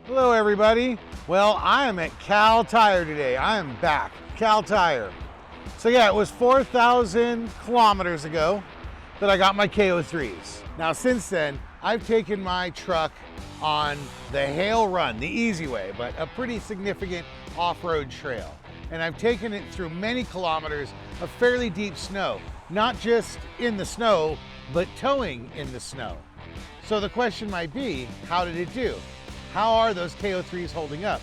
Hello everybody. Well, I am at Cal Tire today. I am back, Cal Tire. So yeah, it was 4,000 kilometers ago that I got my KO3s. Now since then, I've taken my truck on the Hale Run, the easy way, but a pretty significant off-road trail. And I've taken it through many kilometers of fairly deep snow, not just in the snow, but towing in the snow. So the question might be, how did it do? How are those KO3s holding up?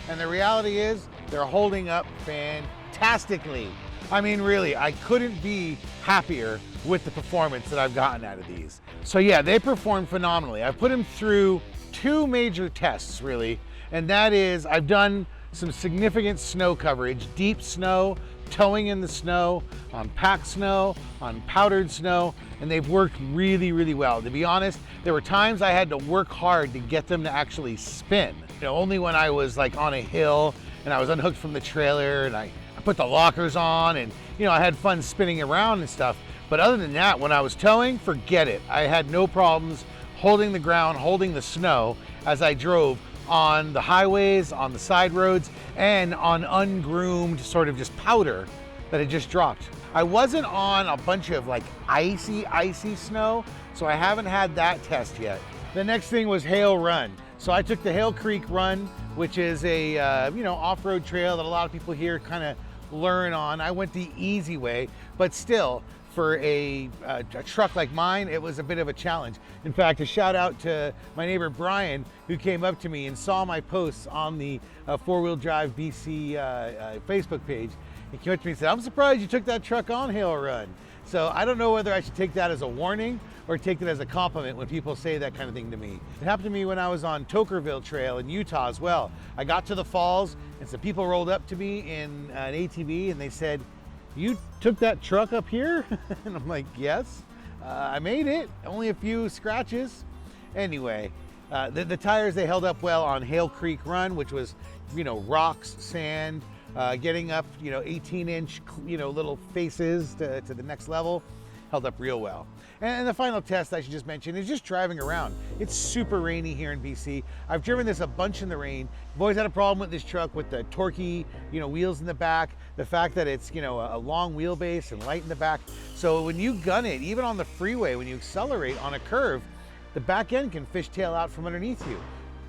And the reality is, they're holding up fantastically. I mean, really, I couldn't be happier with the performance that I've gotten out of these. So yeah, they perform phenomenally. I've put them through two major tests, really, and that is, I've done some significant snow coverage, deep snow, towing in the snow, on packed snow, on powdered snow, and they've worked really, really well. To be honest, there were times I had to work hard to get them to actually spin. You know, only when I was like on a hill and I was unhooked from the trailer and I put the lockers on and, you know, I had fun spinning around and stuff. But other than that, when I was towing, forget it. I had no problems holding the ground, holding the snow as I drove on the highways, on the side roads, and on ungroomed sort of just powder that had just dropped. I wasn't on a bunch of like icy snow, so I haven't had that test yet. The next thing was Hale Run. So I took the Hale Creek Run, which is a off-road trail that a lot of people here kind of learn on. I went the easy way, but still, for a truck like mine, it was a bit of a challenge. In fact, a shout out to my neighbor Brian, who came up to me and saw my posts on the Four-Wheel Drive BC Facebook page. He came up to me and said, "I'm surprised you took that truck on Hale Run." So I don't know whether I should take that as a warning or take it as a compliment when people say that kind of thing to me. It happened to me when I was on Tokerville Trail in Utah as well. I got to the falls and some people rolled up to me in an ATV and they said, "You took that truck up here?" And I'm like, "Yes, I made it. Only a few scratches." Anyway, the tires, they held up well on Hale Creek Run, which was, rocks, sand, getting up, 18-inch, little faces to the next level. Held up real well. And the final test I should just mention is just driving around. It's super rainy here in BC. I've driven this a bunch in the rain. I've always had a problem with this truck with the torquey, wheels in the back, the fact that it's, a long wheelbase and light in the back. So when you gun it, even on the freeway, when you accelerate on a curve, the back end can fishtail out from underneath you.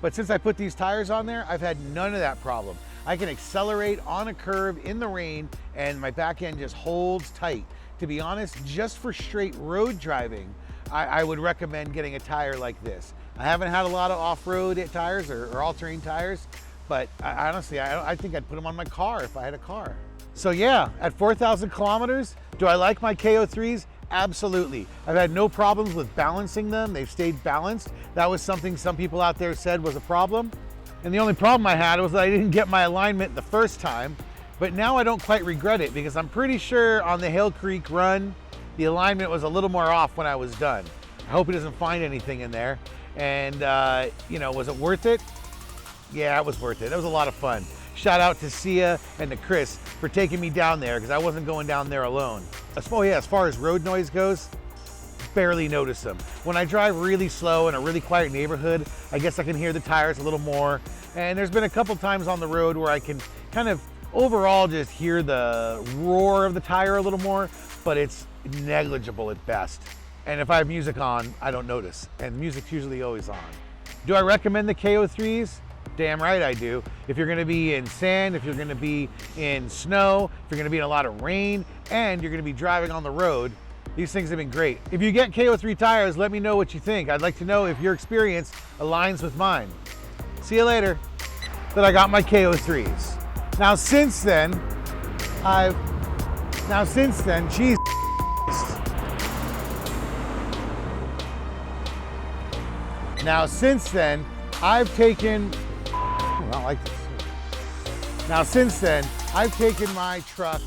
But since I put these tires on there, I've had none of that problem. I can accelerate on a curve in the rain and my back end just holds tight. To be honest, just for straight road driving, I would recommend getting a tire like this. I haven't had a lot of off-road tires or all-terrain tires, but honestly, I think I'd put them on my car if I had a car. So yeah, at 4,000 kilometers, do I like my KO3s? Absolutely. I've had no problems with balancing them. They've stayed balanced. That was something some people out there said was a problem. And the only problem I had was that I didn't get my alignment the first time. But now I don't quite regret it because I'm pretty sure on the Hale Creek Run, the alignment was a little more off when I was done. I hope he doesn't find anything in there. And, was it worth it? Yeah, it was worth it. It was a lot of fun. Shout out to Sia and to Chris for taking me down there because I wasn't going down there alone. As far as road noise goes, barely notice them. When I drive really slow in a really quiet neighborhood, I guess I can hear the tires a little more. And there's been a couple times on the road where I can kind of overall just hear the roar of the tire a little more, but it's negligible at best. And if I have music on, I don't notice, and music's usually always on. Do I recommend the KO3s? Damn right I do. If you're gonna be in sand, if you're gonna be in snow, if you're gonna be in a lot of rain, and you're gonna be driving on the road, these things have been great. If you get KO3 tires, let me know what you think. I'd like to know if your experience aligns with mine. See you later. That I got my KO3s. Now since then, geez. Now since then, I've taken, I don't like this. Now since then, I've taken my truck